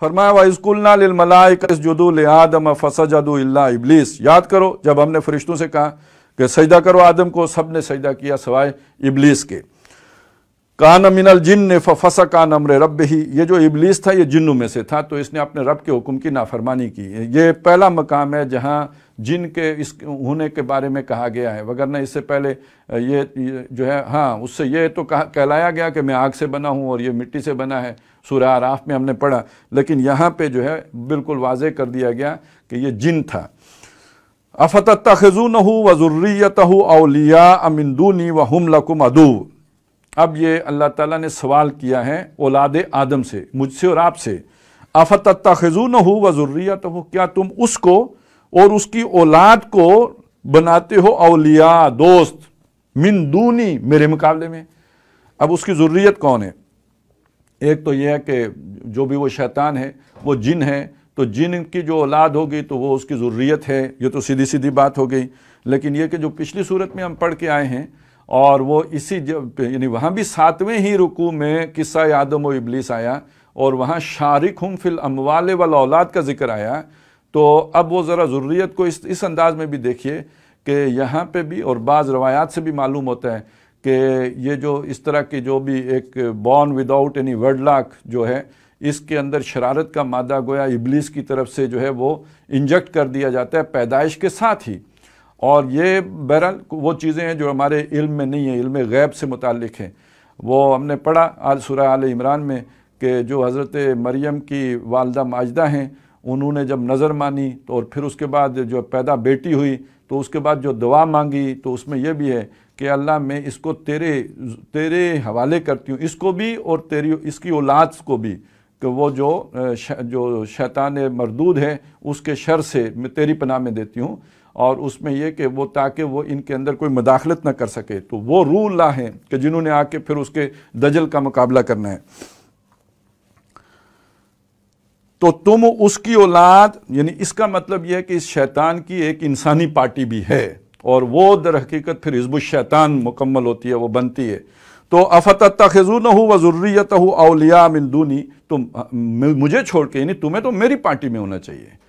فرمایا وَإِذْ قُلْنَا لِلْمَلَائِكَةِ اسْجُدُوا لِآدَمَ فَسَجَدُوا إِلَّا إِبْلِيسَ، یاد کرو جب ہم نے فرشتوں سے کہا کہ سجدہ کرو آدم کو، سب نے سجدہ کیا سوائے ابلیس کے۔ کان من الجن ففسق عن امر ربہ، یہ جو ابلیس تھا یہ جنوں میں سے تھا، تو اس نے اپنے رب کے حکم کی نافرمانی کی۔ یہ پہلا مقام ہے جہاں جن کے اس ہونے کے بارے میں کہا گیا ہے، وگرنہ اس سے پہلے یہ جو ہے اس سے یہ تو کہلایا گیا کہ میں آگ سے بنا ہوں اور یہ مٹی سے بنا ہے، سورہ اعراف میں ہم نے پڑھا، لیکن یہاں پہ جو ہے بالکل واضح کر دیا گیا کہ یہ جن تھا۔ افتتخذونہ وذریتہ اولیاء من دونی وہم لکم عدو، اب یہ اللہ تعالیٰ نے سوال کیا ہے اولاد آدم سے، مجھ سے اور آپ سے، افتتخذونہ وذریتہ، کیا تم اس کو اور اس کی اولاد کو بناتے ہو اولیاء، دوست، من دونی، میرے مقابلے میں۔ اب اس کی ذریت کون ہے؟ ایک تو یہ ہے کہ جو بھی وہ شیطان ہے وہ جن ہے، تو جن کی جو اولاد ہوگی تو وہ اس کی ذریت ہے، یہ تو سیدھی سیدھی بات ہو گئی۔ لیکن یہ کہ جو پچھلی صورت میں ہم پڑھ کے آئے ہیں، اور وہ اسی یعنی وہاں بھی 7ویں ہی رکوع میں قصہ آدم و ابلیس آیا، اور وہاں شارکہم فی الاموال والاولاد کا ذکر آیا، تو اب وہ ذرا ذریت کو اس انداز میں بھی دیکھیے کہ یہاں پہ بھی، اور بعض روایات سے بھی معلوم ہوتا ہے کہ یہ جو اس طرح کی جو بھی ایک بورن وداؤٹ اینی ویڈلاک جو ہے، اس کے اندر شرارت کا مادہ گویا ابلیس کی طرف سے جو ہے وہ انجیکٹ کر دیا جاتا ہے پیدائش کے ساتھ ہی، اور یہ بہرحال وہ چیزیں ہیں جو ہمارے علم میں نہیں ہیں، علم غیب سے متعلق ہیں۔ وہ ہم نے پڑھا سورہ آل عمران میں کہ جو حضرت مریم کی والدہ ماجدہ ہیں، انہوں نے جب نظر مانی تو اور پھر اس کے بعد جو پیدا بیٹی ہوئی تو اس کے بعد جو دعا مانگی، تو اس میں یہ بھی ہے کہ اللہ میں اس کو تیرے حوالے کرتی ہوں، اس کو بھی اور اس کی اولاد کو بھی، کہ وہ جو شیطان مردود ہے اس کے شر سے میں تیری پناہ میں دیتی ہوں، اور اس میں یہ کہ وہ تاکہ وہ ان کے اندر کوئی مداخلت نہ کر سکے، تو وہ روح اللہ ہیں کہ جنہوں نے آ کے پھر اس کے دجل کا مقابلہ کرنا ہے۔ تو تم اس کی اولاد، یعنی اس کا مطلب یہ ہے کہ اس شیطان کی ایک انسانی پارٹی بھی ہے، اور وہ در حقیقت پھر حزب الشیطان مکمل ہوتی ہے، وہ بنتی ہے۔ تو افتتخذونہ وذریتہ اولیاء من دونی، تم مجھے چھوڑ کے، یعنی تمہیں تو میری پارٹی میں ہونا چاہیے،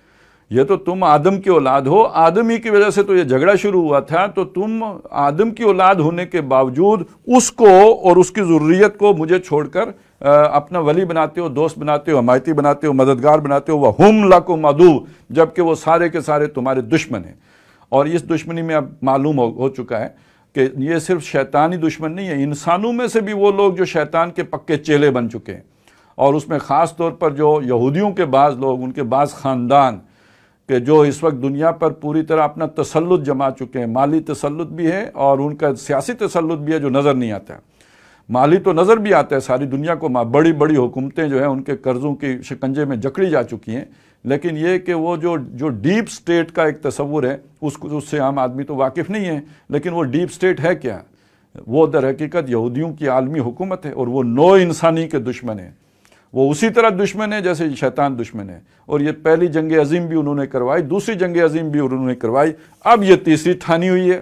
یہ تو تم آدم کی اولاد ہو، آدم ہی کی وجہ سے تو یہ جھگڑا شروع ہوا تھا، تو تم آدم کی اولاد ہونے کے باوجود اس کو اور اس کی ذریت کو مجھے چھوڑ کر اپنا ولی بناتے ہو، دوست بناتے ہو، حمایتی بناتے ہو، مددگار بناتے ہو، وَهُمْ لَكُمْ عَدُوٌّ، جبکہ وہ سارے کے سارے تمہارے دشمن ہیں۔ اور اس دشمنی میں اب معلوم ہو چکا ہے کہ یہ صرف شیطانی دشمن نہیں ہے، انسانوں میں سے بھی وہ لوگ جو شیطان کے پکے چیلے بن چکے ہیں، اور اس میں خاص طور پر جو یہودیوں کے بعض لوگ، ان کے بعض خاندان کہ جو اس وقت دنیا پر پوری طرح اپنا تسلط جما چکے ہیں، مالی تسلط بھی ہے اور ان کا سیاسی تسلط بھی ہے جو نظر نہیں آتا ہے۔ مالی تو نظر بھی آتا ہے، ساری دنیا کو بڑی بڑی حکومتیں جو ہیں ان کے قرضوں کی شکنجے میں جکڑی جا چکی ہیں، لیکن یہ کہ وہ جو ڈیپ سٹیٹ کا ایک تصور ہے اس سے عام آدمی تو واقف نہیں ہے، لیکن وہ ڈیپ سٹیٹ ہے کیا؟ وہ در حقیقت یہودیوں کی عالمی حکومت ہے، اور وہ نو انسانی کے دشمن ہیں، وہ اسی طرح دشمن ہے جیسے شیطان دشمن ہے۔ اور یہ پہلی جنگ عظیم بھی انہوں نے کروائی، دوسری جنگ عظیم بھی انہوں نے کروائی، اب یہ تیسری ٹھانی ہوئی ہے،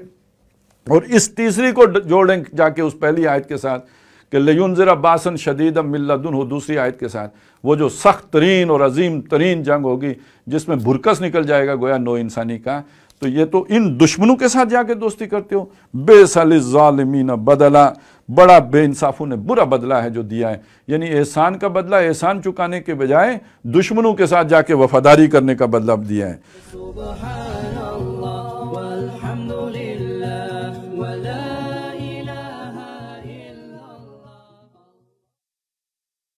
اور اس تیسری کو جوڑیں جا کے اس پہلی آیت کے ساتھ کہ لِيُنذِرَ بَأْسًا شَدِيدًا مِّن لَّدُنْهُ، دوسری آیت کے ساتھ وہ جو سخت ترین اور عظیم ترین جنگ ہوگی جس میں بھرکس نکل جائے گا گویا نو انسانی کا، تو یہ تو ان دشمنوں کے ساتھ جا کے دوستی کرتے ہو، بئس للظالمین بدلا، بڑا بے انصافوں نے برا بدلہ ہے جو دیا ہے، یعنی احسان کا بدلہ احسان چکانے کے بجائے دشمنوں کے ساتھ جا کے وفاداری کرنے کا بدلہ دیا ہے۔ سبحان اللہ والحمد للہ ولا